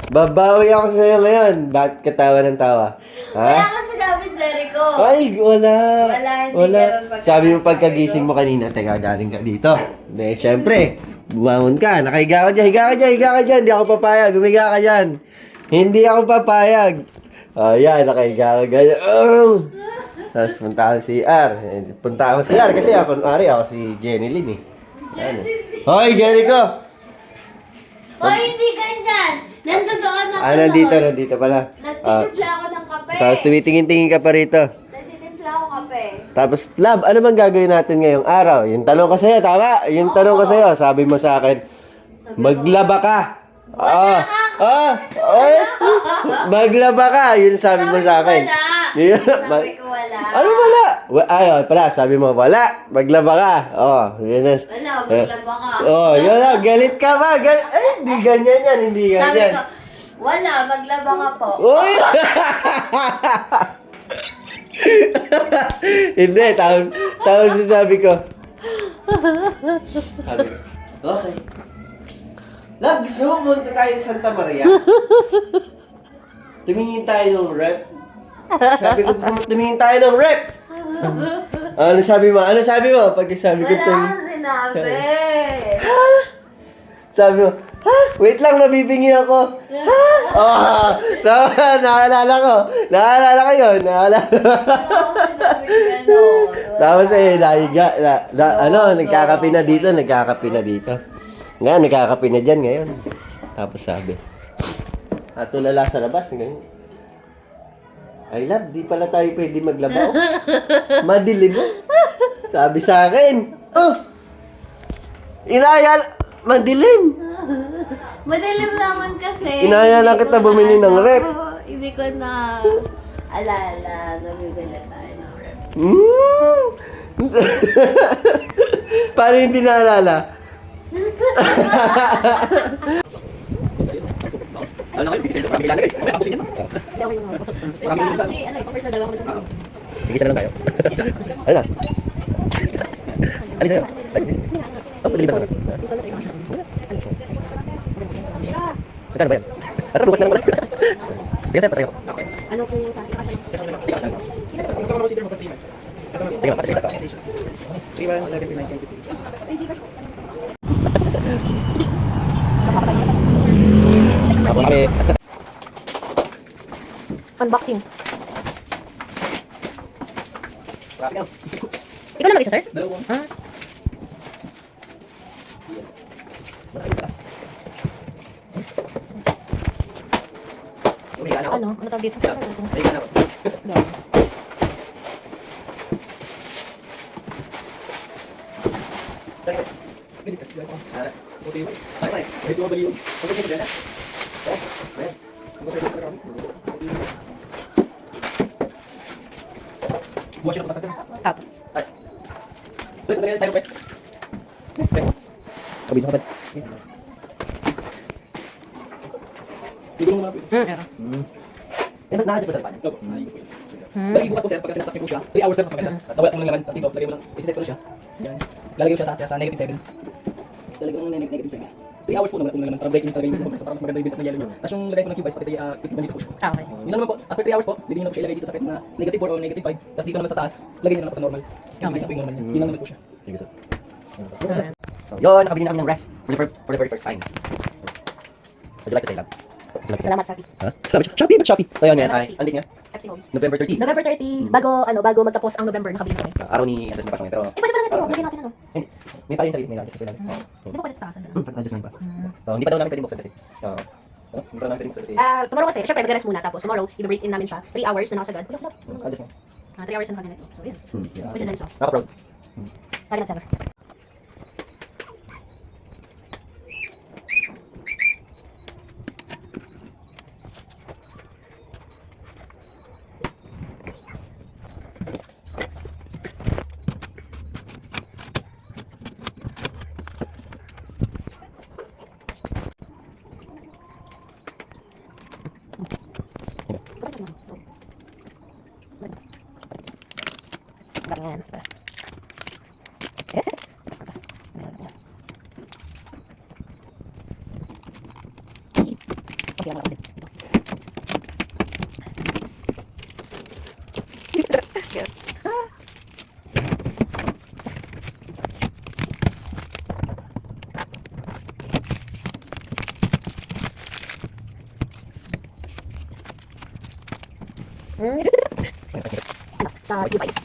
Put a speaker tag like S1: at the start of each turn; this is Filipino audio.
S1: Babawi ako sa'yo ngayon. Bakit ka tawa ng tawa?
S2: Wala
S1: Ha?
S2: ka sinabi, Jericho.
S1: Ay, wala.
S2: Wala, hindi ka
S1: Sabi mo pagkagising mo kanina, teka, galing ka dito. De, syempre, bumangon ka. Nakahiga ka dyan, higa ka dyan, higa ka dyan. Hindi ako papayag, humiga ka dyan. Hindi ako papayag. Yan, nakahiga ka ganyan. Tapos punta ako si R. Punta ako si R kasi ako si Jenny Lynn eh. Yan eh. Hoy, Jericho!
S2: Hoy, hindi ganyan. Nandoon ako
S1: Nandito pala.
S2: Nagtitimpla ako ng kape.
S1: Tapos tumitingin-tingin ka pa rito.
S2: Nagtitimpla ako kape.
S1: Tapos, love, ano bang gagawin natin ngayong araw? Yung tanong ko sa'yo, tama? Yung tanong ko sa'yo, sabi mo sa akin, maglaba ka. Maglaba ka. Yun sabi mo sa akin.
S2: Sabi ko wala.
S1: Ano wala? Pala, sabi mo, wala. Maglaba ka. Yun na.
S2: Wala, maglaba ka.
S1: Yun na. Galit ka ba? Hindi ganyan yan. Hindi
S2: Sabi
S1: ganyan.
S2: ko, wala, maglaba ka po.
S1: Uy! Hindi, tapos sabi ko, okay. Love, gusto mo punta tayo sa Santa Maria? Tumingin tayo ng rep. Sabi ko, tumingin tayo ng rep. Ano sabi mo? Pag sabi ko,
S2: Wala kang sinabi.
S1: sabi mo, wait lang, nabibingi ako. Naalala ko. Naalala ko yun. Tapos nagkakape na dito. Nga, nagkakape na dyan ngayon. Tapos sabi, tulala sa labas. Ngayon, I love, di pala tayo pwede maglabaw. Madilim mo. Sabi sa akin, madilim.
S2: Madilim naman kasi.
S1: Inaya lang kita bumili ng rep.
S2: Hindi ko na alala na bibili tayo ng rep.
S1: Paano hindi naalala? Isa lang tayo. Ano na? Alin tayo? Pagdiliban ka na. Magkano ba yan? Bukas na lang pala. Sige, sir, patay ako.
S2: Ano kung sa
S1: Sige na, patay sa ka. 3,179. Tapos kami.
S2: unboxing?
S1: Traffic out.
S2: Ikaw lang mag-isa, sir?
S1: Dalawa.
S2: Ano tawag dito? Apo.
S1: Kabit mo ba? Nakadyo sa sarapan.
S3: Bali, bukas po sir, pagka sinasakyan po siya, 3 hours sir, mas maganda. At nawala po ng laman, tapos dito, lagay mo lang, isiset ko na siya. Yan. Lalagay ko siya sa negative 7. Lalagay ko ng negative 7. 3 hours po ng laman, para breaking talaga yung compressor, para mas maganda yung bitak ng yellow niya. Tapos yung lagay ko ng cube ice, pati sa ikiban dito po siya.
S2: Okay.
S3: Yun lang naman po, after 3 hours po, pwede nyo na po siya ilagay dito sa kahit na negative 4 o negative 5. Tapos dito naman sa taas, lagay nyo na po sa normal. Yun po yung normal niya. Yun lang naman po siya.
S1: So, yun, nakabili na kami ng ref for the very first time. Would you like to say that?
S2: Salamat, Shopee.
S1: Ha? Shopee? Ba't Shopee? So, yun, andit niya.
S2: FC Homes.
S1: November 30.
S2: November 30, bago magtapos ang November, nakabili na kami.
S1: Araw ni Andres na pasok pero
S2: Pwede pala natin, lagyan natin ano.
S1: hindi. May pa rin sa may adjust sila.
S2: Di ba pwede taasan na?
S1: Adjust na pa. So, hindi pa daw namin pwedeng buksan kasi. Hindi pa daw namin pwedeng buksan kasi.
S2: Tomorrow kasi, syempre mag-rest muna, tapos tomorrow, i-break in namin siya. 3 hours na nakasagad.
S1: Adjust na.
S2: 3 hours na nakaganito. So, yun. Pwede na rin so.
S1: Naka-proud.
S2: Lagyan natin, sir. Ganyan.
S3: sila mga
S2: Sa device.